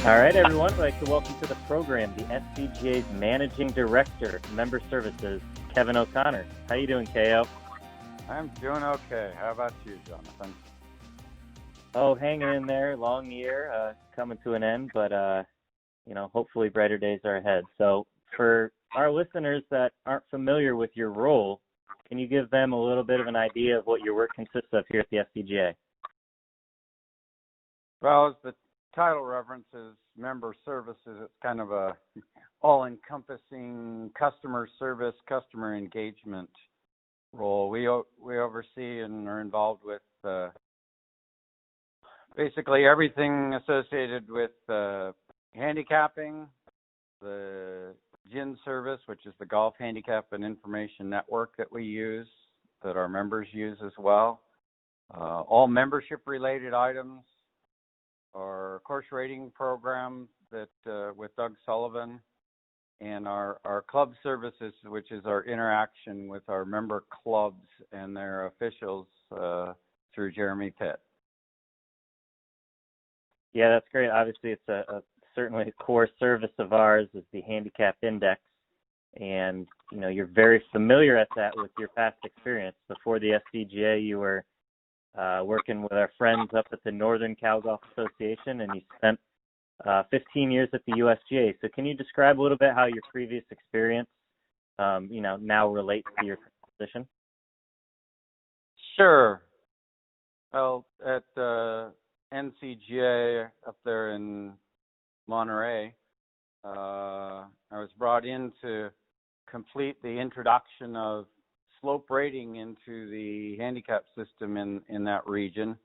All right, everyone. I'd like to welcome to the program the SCGA's Managing Director, Member Services, Kevin O'Connor. How you doing, KO? I'm doing okay. How about you, Jonathan? Oh, hanging in there. Long year, coming to an end, but hopefully brighter days are ahead. So, for our listeners that aren't familiar with your role, can you give them a little bit of an idea of what your work consists of here at the SCGA? Well, as the title references member services, it's kind of a all-encompassing customer service, customer engagement role. We oversee and are involved with basically everything associated with handicapping, the GIN service, which is the Golf Handicap and Information Network that we use, that our members use as well. All membership-related items, our course rating program that with Doug Sullivan, and our club services, which is our interaction with our member clubs and their officials through Jeremy Pitt. Yeah, that's great. Obviously, it's certainly a core service of ours is the Handicap Index, and you're very familiar at that with your past experience. Before the SCGA, you were working with our friends up at the Northern Cal Golf Association, and you spent 15 years at the USGA. So can you describe a little bit how your previous experience, now relates to your position? Sure. Well, at NCGA up there in Monterey, I was brought in to complete the introduction of slope rating into the handicap system in that region.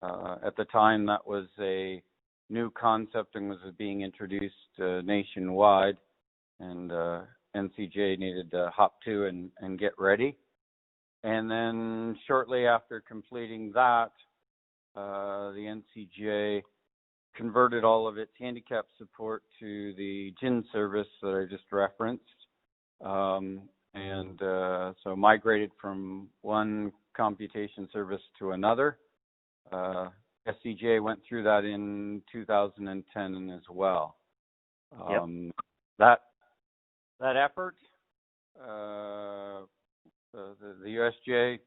At the time, that was a new concept and was being introduced nationwide, and NCGA needed to hop to and get ready. And then shortly after completing that, the NCGA converted all of its handicap support to the GIN service that I just referenced. So migrated from one computation service to another. SCGA went through that in 2010 as well. Yep. That effort, the USGA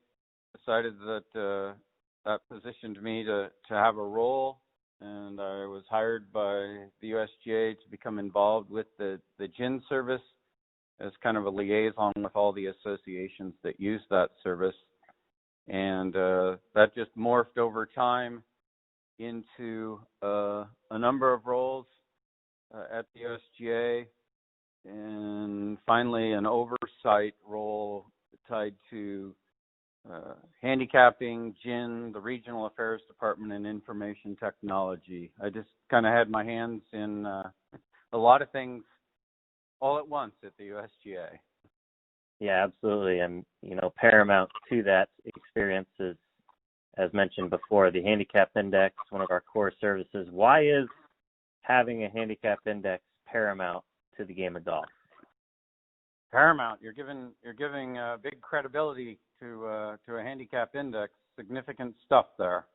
decided that that positioned me to have a role, and I was hired by the USGA to become involved with the GIN service as kind of a liaison with all the associations that use that service. And that just morphed over time into a number of roles at the USGA, and finally an oversight role tied to handicapping, GIN, the Regional Affairs Department, and Information Technology. I just kind of had my hands in a lot of things all at once at the USGA. Yeah, absolutely. And, paramount to that experience is, as mentioned before, the Handicap Index, one of our core services. Why is having a Handicap Index paramount to the game of golf? Paramount. You're giving big credibility to a Handicap Index. Significant stuff there.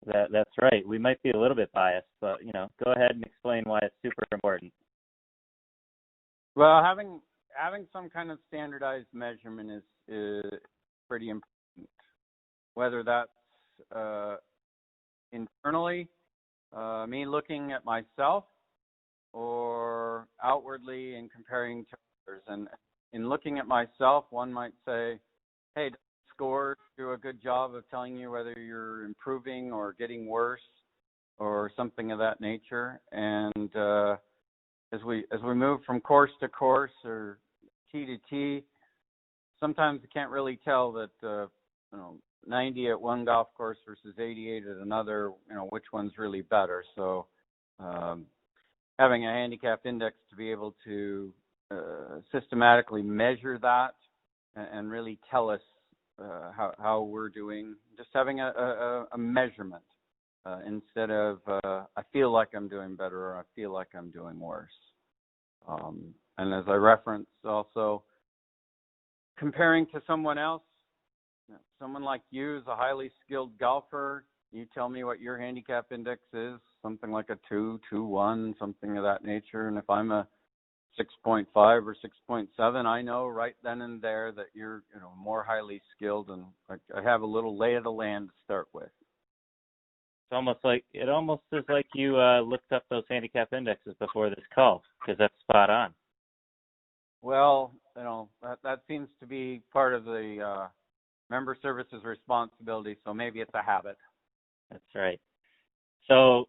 That's right. We might be a little bit biased, but go ahead and explain why it's super important. Well, having some kind of standardized measurement is pretty important. Whether that's internally, me looking at myself, or outwardly in comparing to others. And in looking at myself, one might say, hey, scores do a good job of telling you whether you're improving or getting worse or something of that nature. And as we move from course to course or tee to tee, sometimes you can't really tell that 90 at one golf course versus 88 at another, which one's really better. So having a handicap index to be able to systematically measure that and really tell us how we're doing, just having a measurement instead of I feel like I'm doing better or I feel like I'm doing worse. And as I referenced, also comparing to someone else, someone like you is a highly skilled golfer, You tell me what your handicap index is, something like a 2, 2-1, something of that nature. And if I'm a 6.5 or 6.7, I know right then and there that you're, more highly skilled, and I have a little lay of the land to start with. It almost is like you looked up those handicap indexes before this call, because that's spot on. Well, that seems to be part of the member services responsibility, so maybe it's a habit. That's right. So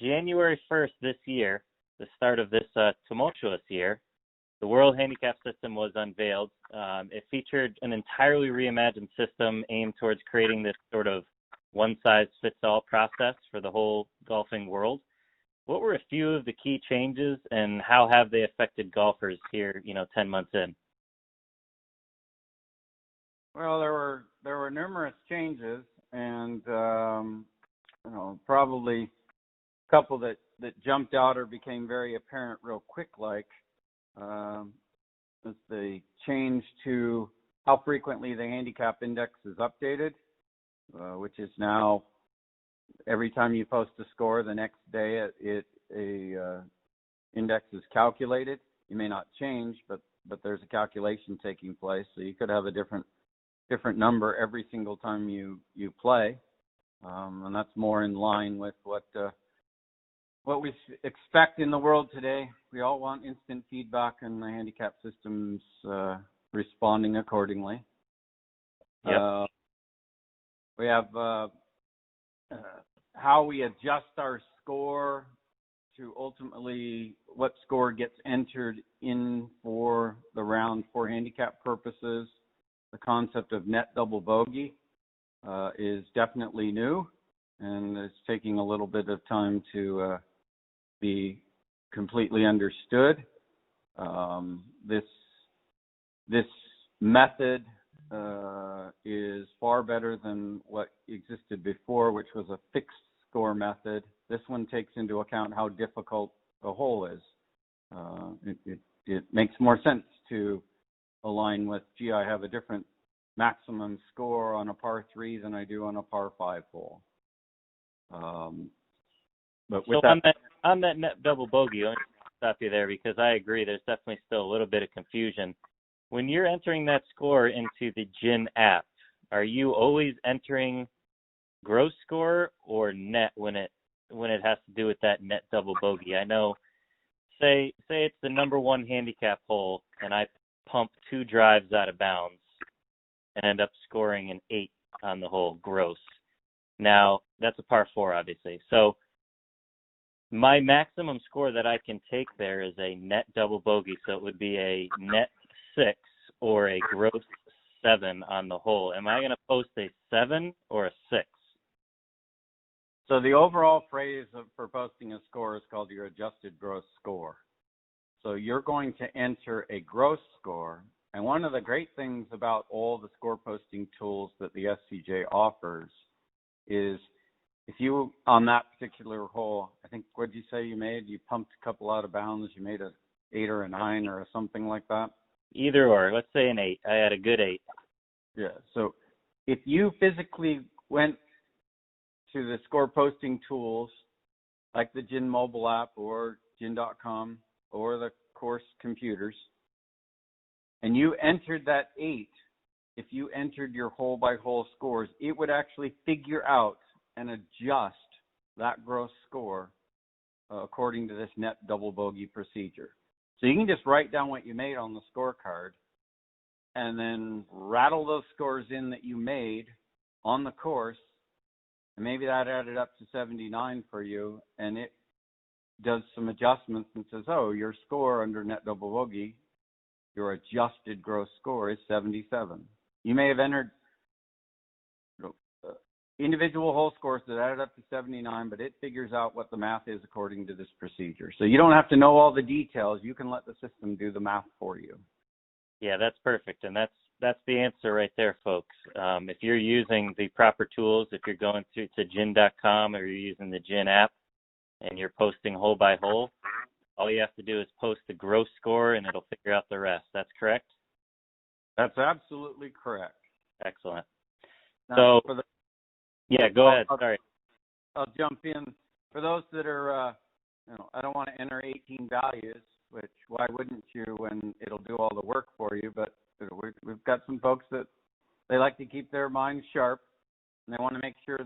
January 1st this year, the start of this tumultuous year, the World Handicap System was unveiled. It featured an entirely reimagined system aimed towards creating this sort of one-size-fits-all process for the whole golfing world. What were a few of the key changes, and how have they affected golfers here, 10 months in? Well, there were numerous changes, and probably a couple that jumped out or became very apparent real quick, like is the change to how frequently the handicap index is updated, which is now every time you post a score, the next day a index is calculated. You may not change, but there's a calculation taking place, so you could have a different number every single time you play, and that's more in line with what we expect in the world today. We all want instant feedback, and the handicap system's responding accordingly. Yep. We have how we adjust our score to ultimately what score gets entered in for the round for handicap purposes. The concept of net double bogey is definitely new, and it's taking a little bit of time to be completely understood. This method is far better than what existed before, which was a fixed score method. This one takes into account how difficult the hole is. It makes more sense to align with, I have a different maximum score on a par 3 than I do on a par 5 hole. But with on that net double bogey, let me stop you there, because I agree there's definitely still a little bit of confusion. When you're entering that score into the GIN app, are you always entering gross score or net when it has to do with that net double bogey? I know, say it's the number 1 handicap hole, and I pump 2 drives out of bounds and end up scoring an 8 on the hole gross. Now, that's a par 4, obviously. So my maximum score that I can take there is a net double bogey, so it would be a net 6 or a gross 7 on the hole. Am I going to post a 7 or a 6? So the overall phrase for posting a score is called your adjusted gross score. So you're going to enter a gross score. And one of the great things about all the score posting tools that the SCGA offers is if you, on that particular hole, I think, what did you say you made? You pumped a couple out of bounds. You made a 8 or a 9 or something like that? Either or. Let's say an 8. I had a good 8. Yeah. So if you physically went to the score posting tools like the GIN mobile app or GIN.com or the course computers, and you entered that 8, if you entered your hole-by-hole scores, it would actually figure out and adjust that gross score according to this net double bogey procedure. So you can just write down what you made on the scorecard and then rattle those scores in that you made on the course, and maybe that added up to 79 for you, and it does some adjustments and says, oh, your score under net double bogey, your adjusted gross score is 77. You may have entered individual hole scores that added up to 79, but it figures out what the math is according to this procedure. So you don't have to know all the details. You can let the system do the math for you. Yeah, that's perfect, and that's the answer right there, folks. If you're using the proper tools, if you're going to GIN.com or you're using the GIN app and you're posting hole by hole, all you have to do is post the gross score and it'll figure out the rest. That's correct? That's absolutely correct. Excellent. Now, Yeah, go ahead. Sorry. I'll jump in. For those that are, I don't want to enter 18 values, which why wouldn't you when it'll do all the work for you? But we've got some folks that they like to keep their minds sharp, and they want to make sure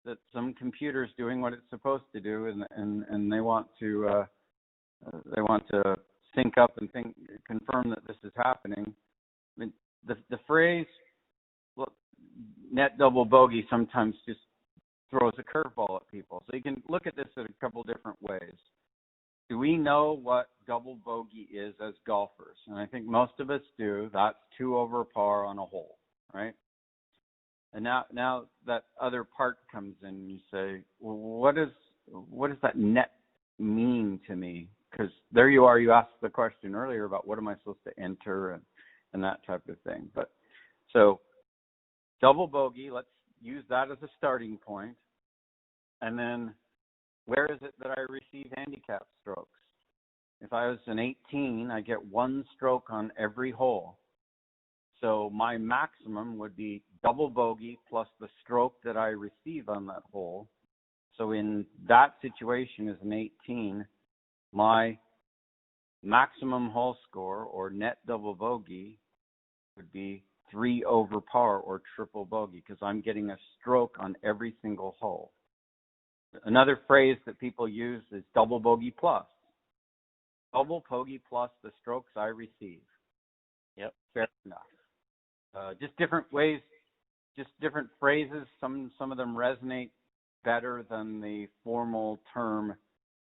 that some computer's doing what it's supposed to do, and they want to sync up and confirm that this is happening. I mean, the phrase net double bogey sometimes just throws a curveball at people. So you can look at this in a couple different ways. Do we know what double bogey is as golfers? And I think most of us do. That's 2 over par on a hole, right? And now that other part comes in, and you say, well, what does that net mean to me? Because there you are, you asked the question earlier about what am I supposed to enter and that type of thing. But so double bogey, let's use that as a starting point. And then where is it that I receive handicap strokes? If I was an 18, I get 1 stroke on every hole. So my maximum would be double bogey plus the stroke that I receive on that hole. So in that situation as an 18, my maximum hole score or net double bogey would be 3 over par or triple bogey because I'm getting a stroke on every single hole. Another phrase that people use is double bogey plus. Double bogey plus the strokes I receive. Yep. Fair enough. Just different ways, just different phrases. Some of them resonate better than the formal term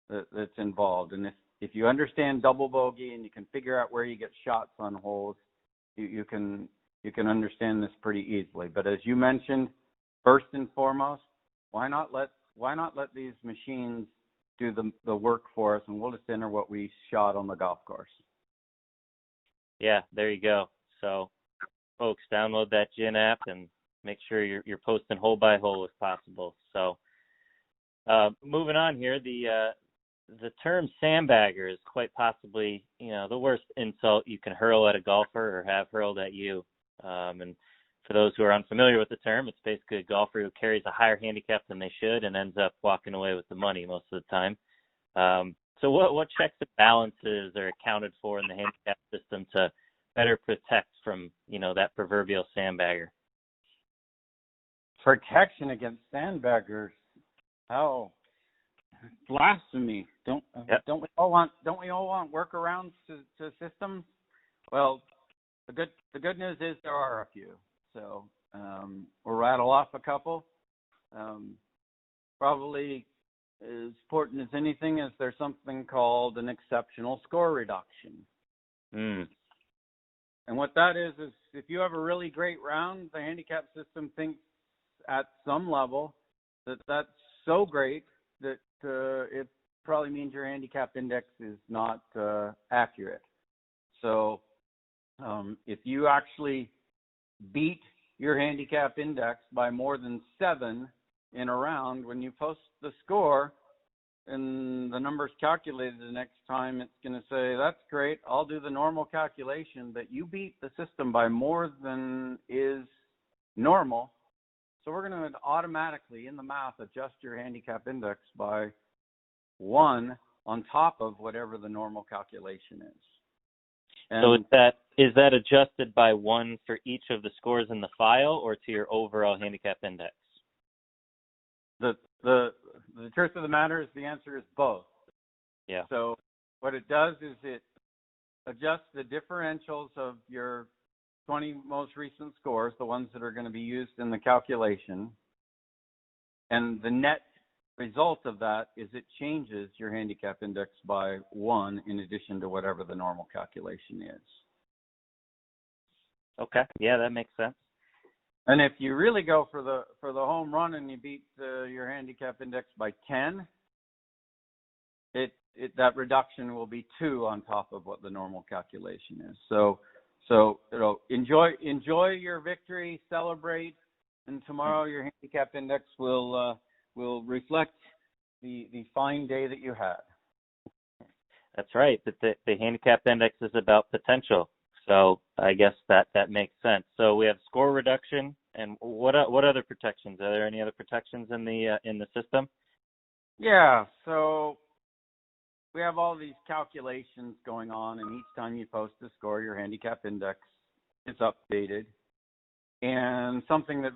that's involved. And if you understand double bogey and you can figure out where you get shots on holes, you can understand this pretty easily. But as you mentioned, first and foremost, why not let these machines do the work for us, and we'll just enter what we shot on the golf course. Yeah, there you go. So, folks, download that GIN app and make sure you're posting hole by hole if possible. So, moving on here, the term sandbagger is quite possibly, the worst insult you can hurl at a golfer or have hurled at you. And for those who are unfamiliar with the term, it's basically a golfer who carries a higher handicap than they should and ends up walking away with the money most of the time. So what checks and balances are accounted for in the handicap system to better protect from, that proverbial sandbagger? Protection against sandbaggers. Oh, blasphemy! Don't we all want workarounds to systems? Well, the good news is there are a few. So we'll rattle off a couple. Probably as important as anything is there's something called an exceptional score reduction. And what that is if you have a really great round, the handicap system thinks at some level that's so great that it probably means your handicap index is not accurate. So if you actually beat your handicap index by more than 7 in a round, when you post the score and the number's calculated the next time, it's going to say, that's great, I'll do the normal calculation, but you beat the system by more than is normal. So we're going to automatically, in the math, adjust your handicap index by 1 on top of whatever the normal calculation is. And so is that adjusted by 1 for each of the scores in the file or to your overall handicap index? The truth of the matter is the answer is both. Yeah. So what it does is it adjusts the differentials of your 20 most recent scores, the ones that are going to be used in the calculation, and the net result of that is it changes your handicap index by 1 in addition to whatever the normal calculation is. Okay. Yeah, that makes sense. And if you really go for the home run and you beat your handicap index by 10, that reduction will be 2 on top of what the normal calculation is. So enjoy your victory, celebrate, and tomorrow your handicap index will reflect the fine day that you had. That's right. But the handicap index is about potential. So I guess that makes sense. So we have score reduction, And what other protections? Are there any other protections in the system? Yeah, so we have all these calculations going on, and each time you post a score, your handicap index is updated. And something that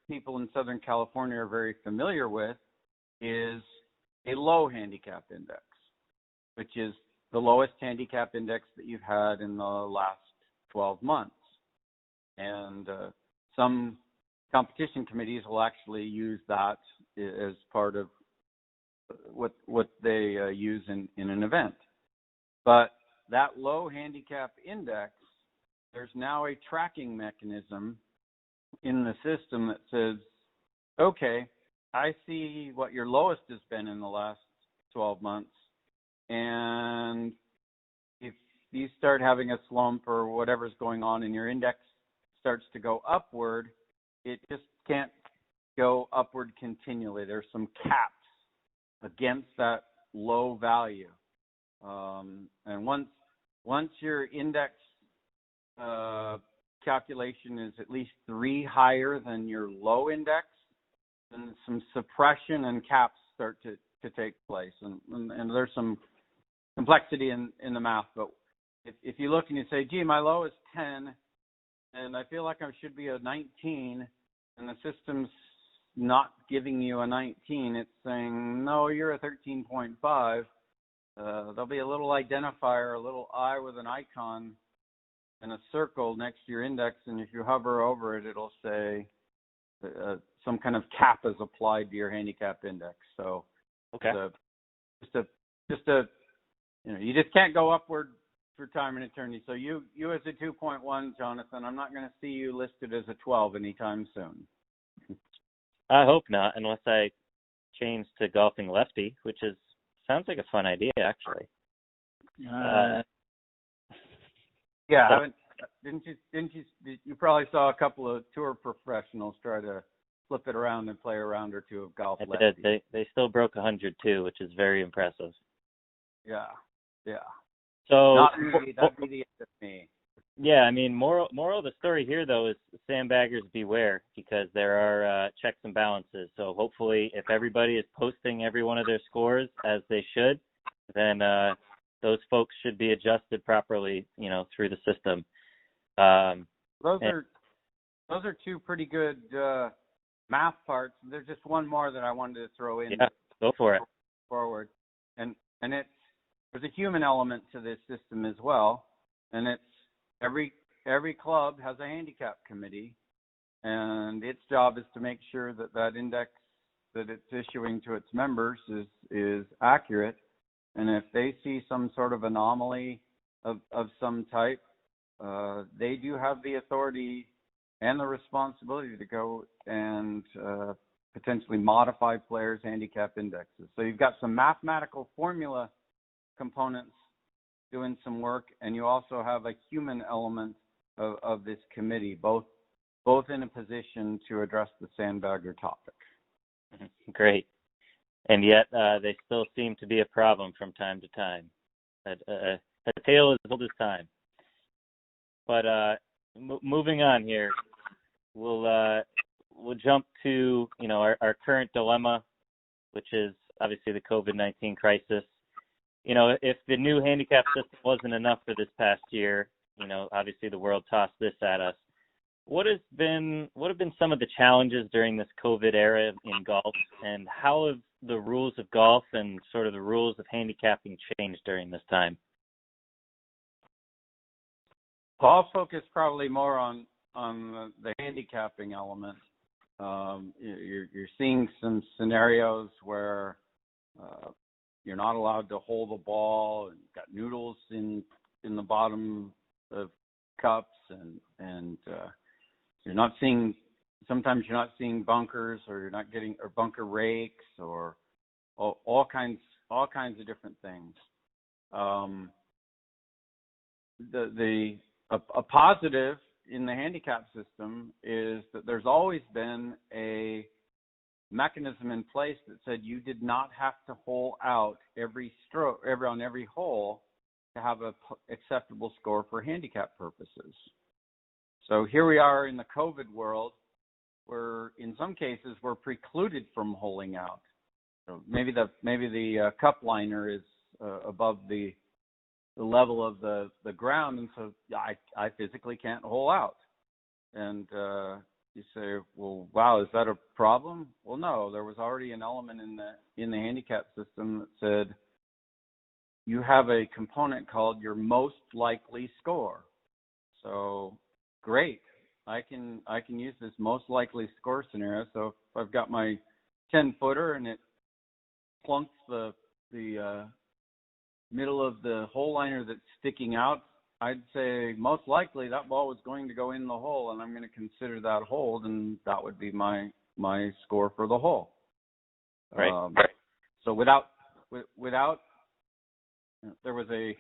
people in Southern California are very familiar with is a low handicap index, which is the lowest handicap index that you've had in the last 12 months. And some competition committees will actually use that as part of what they use in an event. But that low handicap index, there's now a tracking mechanism in the system that says, okay, I see what your lowest has been in the last 12 months, and if you start having a slump or whatever's going on and your index starts to go upward, it just can't go upward continually. There's some caps against that low value. And once your index calculation is at least 3 higher than your low index, then some suppression and caps start to take place. And there's some complexity in the math, but if you look and you say, gee, my low is 10, and I feel like I should be a 19, and the system's not giving you a 19, it's saying, no, you're a 13.5. There'll be a little identifier, a little eye with an icon and a circle next to your index, and if you hover over it, it'll say some kind of cap is applied to your handicap index. So, okay, you just can't go upward for time and eternity. So you as a 2.1, Jonathan, I'm not going to see you listed as a 12 anytime soon. I hope not, unless I change to golfing lefty, which sounds like a fun idea, actually. Yeah, didn't you probably saw a couple of tour professionals try to flip it around and play a round or two of golf lefty. They still broke 100 too, which is very impressive. Yeah. So not me. That'd be the end of me. Yeah, I mean, moral of the story here, though, is sandbaggers beware, because there are checks and balances. So hopefully, if everybody is posting every one of their scores as they should, then those folks should be adjusted properly, through the system. Those are two pretty good math parts. There's just one more that I wanted to throw in. Yeah, go for it. Forward, and there's a human element to this system as well, and it's every club has a handicap committee, and its job is to make sure that index that it's issuing to its members is accurate. And if they see some sort of anomaly of some type, they do have the authority and the responsibility to go and potentially modify players' handicap indexes. So you've got some mathematical formula components doing some work, and you also have a human element of this committee, both in a position to address the sandbagger topic. Great. And yet they still seem to be a problem from time to time. A tale as old as time. But moving on here, we'll jump to our current dilemma, which is obviously the COVID-19 crisis. If the new handicap system wasn't enough for this past year, obviously the world tossed this at us. What have been some of the challenges during this COVID era in golf, and how have the rules of golf and sort of the rules of handicapping changed during this time? Well, I'll focus probably more on the handicapping element. You're seeing some scenarios where you're not allowed to hold the ball, and you've got noodles in the bottom of cups, and sometimes you're not seeing bunkers, or you're not getting or bunker rakes, or all kinds of different things. A positive in the handicap system is that there's always been a mechanism in place that said you did not have to hole out every stroke on every hole to have a acceptable score for handicap purposes. So here we are in the COVID world, in some cases, were precluded from holing out. So maybe the cup liner is above the level of the ground, and so I physically can't hole out. And you say, well, wow, is that a problem? Well, no, there was already an element in the handicap system that said you have a component called your most likely score. So great, I can use this most likely score scenario. So if I've got my 10-footer and it plunks the middle of the hole liner that's sticking out, I'd say most likely that ball was going to go in the hole, and I'm going to consider that hold, and that would be my score for the hole. Right. So without there was a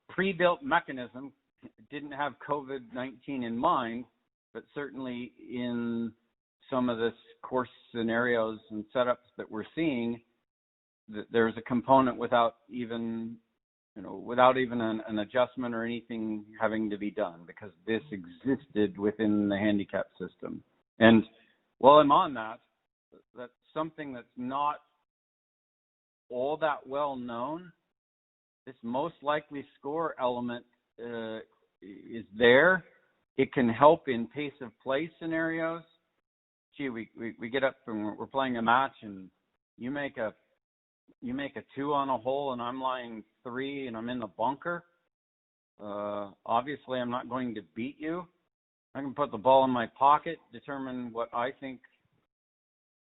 pre-built mechanism. It didn't have COVID-19 in mind, but certainly in some of the course scenarios and setups that we're seeing, there's a component without even an adjustment or anything having to be done, because this existed within the handicap system. And while I'm on that, that's something that's not all that well known. This most likely score element is there. It can help in pace of play scenarios. Gee, we get up and we're playing a match, and you make a 2 on a hole, and I'm lying 3, and I'm in the bunker. Obviously, I'm not going to beat you. I can put the ball in my pocket, determine what I think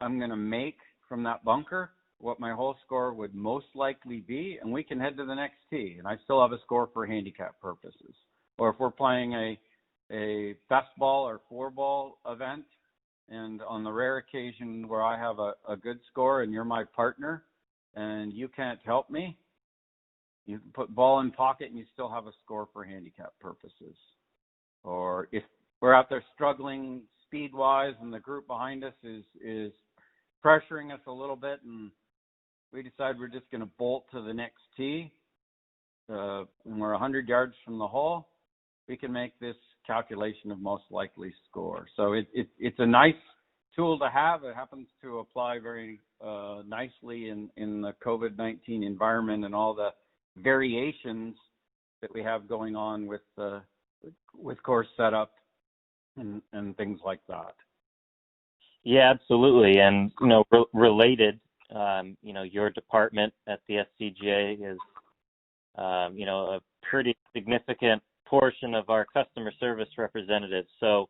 I'm going to make from that bunker, what my hole score would most likely be, and we can head to the next tee, and I still have a score for handicap purposes. Or if we're playing a best ball or 4-ball event, and on the rare occasion where I have a good score and you're my partner and you can't help me, you can put ball in pocket and you still have a score for handicap purposes. Or if we're out there struggling speed-wise and the group behind us is pressuring us a little bit, and we decide we're just going to bolt to the next tee, and we're 100 yards from the hole, we can make this calculation of most likely score. So it's a nice tool to have. It happens to apply very nicely in the COVID-19 environment and all the variations that we have going on with course setup and things like that. Yeah, absolutely. And, related, your department at the SCGA is, a pretty significant portion of our customer service representatives. So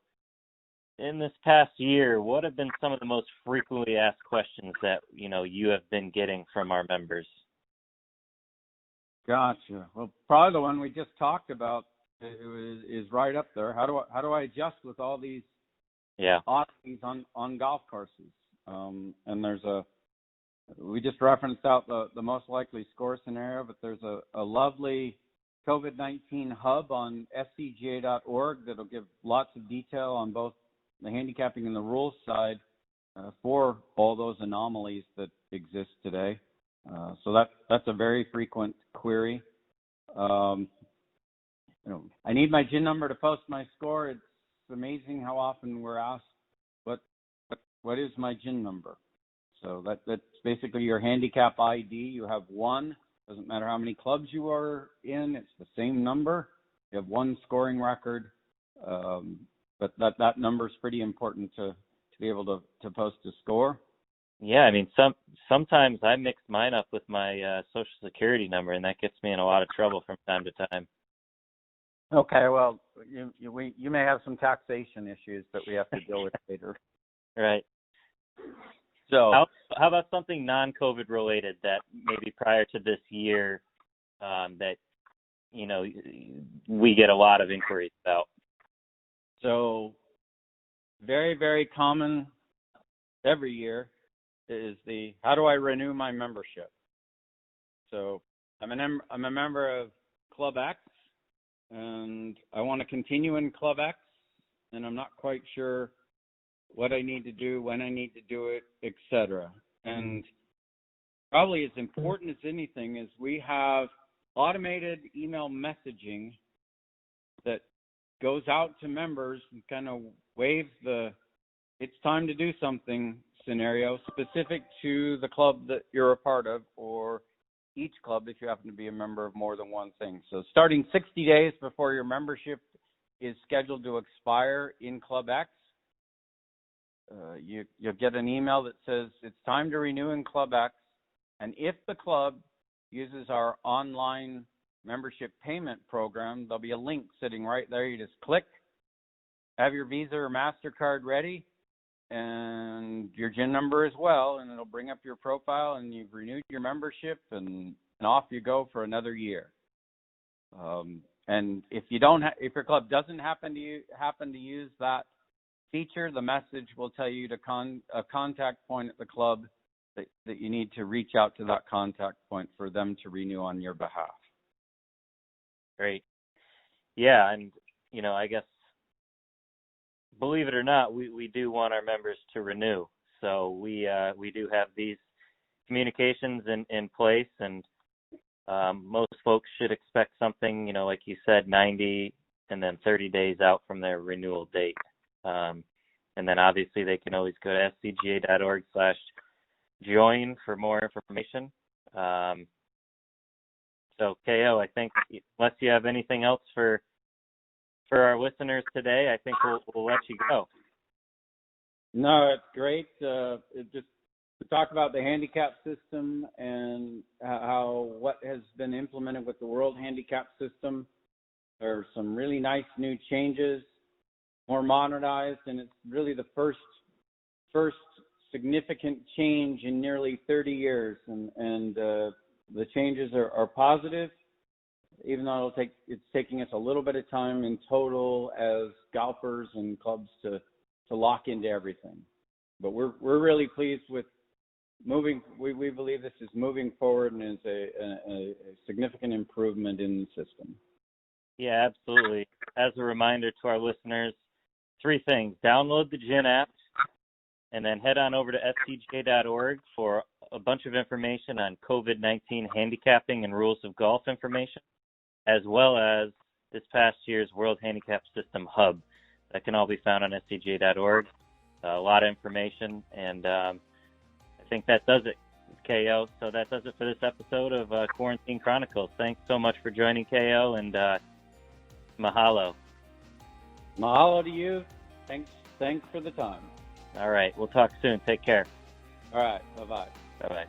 in this past year, what have been some of the most frequently asked questions that, you have been getting from our members? Gotcha. Well, probably the one we just talked about is right up there. How do I adjust with all these oddities on golf courses? And we just referenced out the most likely score scenario, but there's a lovely COVID-19 hub on SCGA.org that'll give lots of detail on both the handicapping and the rules side for all those anomalies that exist today. So that's a very frequent query. I need my GIN number to post my score. It's amazing how often we're asked, what is my GIN number? So that's basically your handicap ID. You have one. Doesn't matter how many clubs you are in. It's the same number. You have one scoring record. But that number is pretty important to be able to post a score. Yeah, I mean, sometimes I mix mine up with my Social Security number, and that gets me in a lot of trouble from time to time. Okay, well, you may have some taxation issues that we have to deal with later. Right. So how about something non-COVID related that maybe prior to this year that, we get a lot of inquiries about? So very, very common every year is how do I renew my membership? So I'm a member of Club X, and I want to continue in Club X, and I'm not quite sure what I need to do, when I need to do it, etc. And probably as important as anything is we have automated email messaging that goes out to members and kind of waves the it's time to do something scenario specific to the club that you're a part of, or each club if you happen to be a member of more than one thing. So starting 60 days before your membership is scheduled to expire in Club X, you'll get an email that says it's time to renew in Club X. And if the club uses our online membership payment program, there'll be a link sitting right there. You just click, have your Visa or MasterCard ready, and your GIN number as well, and it'll bring up your profile, and you've renewed your membership, and off you go for another year. And if you don't, if your club doesn't happen to use that feature, the message will tell you to a contact point at the club that you need to reach out to that contact point for them to renew on your behalf. Great. Yeah, and I guess, believe it or not, we do want our members to renew. So we do have these communications in place, and most folks should expect something, like you said, 90 and then 30 days out from their renewal date. And then obviously they can always go to scga.org/join for more information. So KO, I think unless you have anything else for our listeners today, I think we'll let you go. No, it's great. Just to talk about the handicap system and how what has been implemented with the World Handicap System. There are some really nice new changes, more modernized, and it's really the first significant change in nearly 30 years, and the changes are positive, even though it's taking us a little bit of time in total as golfers and clubs to lock into everything. But we're really pleased with moving. We believe this is moving forward and is a significant improvement in the system. Yeah, absolutely. As a reminder to our listeners, 3 things: download the GIN app, and then head on over to scga.org for a bunch of information on COVID-19 handicapping and rules of golf information, as well as this past year's World Handicap System Hub. That can all be found on scga.org. A lot of information, and I think that does it, KO. So that does it for this episode of Quarantine Chronicles. Thanks so much for joining, KO, and mahalo. Mahalo to you. Thanks for the time. All right. We'll talk soon. Take care. All right. Bye-bye. Bye-bye.